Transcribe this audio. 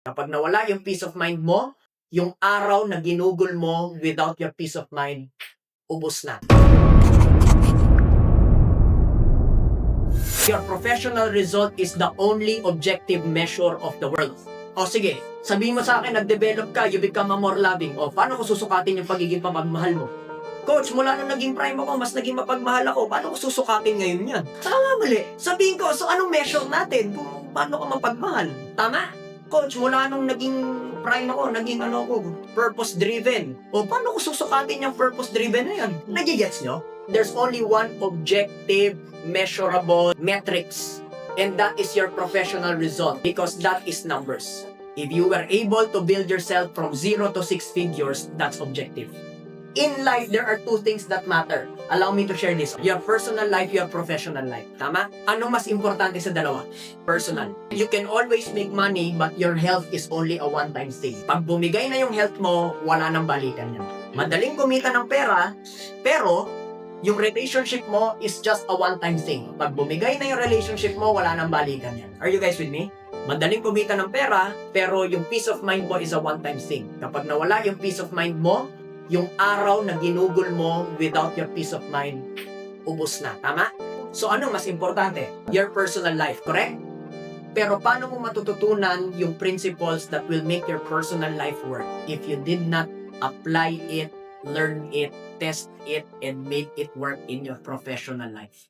Kapag nawala yung peace of mind mo, yung araw na ginugol mo without your peace of mind, ubos na. Your professional result is the only objective measure of the world. O sige, sabihin mo sa akin, nag-develop ka, you become a more loving. O paano ko susukatin yung pagiging mapagmahal mo? Coach, mula nung naging prime ako, mas naging mapagmahal ako. Paano ko susukatin ngayon yan? Tama, mali. Sabihin ko, so anong measure natin kung paano ka mapagmahal? Tama? Coach, mula nung naging prime ako, naging purpose-driven. O paano ko susukatin yung purpose-driven na yan? Nagigets nyo? There's only one objective, measurable metrics, and that is your professional result, because that is numbers. If you were able to build yourself from 0 to 6 figures, that's objective. In life, there are two things that matter. Allow me to share this. Your personal life, your professional life. Tama? Anong mas importante sa dalawa? Personal. You can always make money, but your health is only a one-time thing. Pag bumigay na yung health mo, wala nang balikan yan. Madaling kumita ng pera, pero yung relationship mo is just a one-time thing. Pag bumigay na yung relationship mo, wala nang balikan yan. Are you guys with me? Madaling kumita ng pera, pero yung peace of mind mo is a one-time thing. Kapag nawala yung peace of mind mo, yung araw na ginugol mo without your peace of mind, ubos na. Tama? So ano mas importante? Your personal life, correct? Pero paano mo matututunan yung principles that will make your personal life work if you did not apply it, learn it, test it, and make it work in your professional life?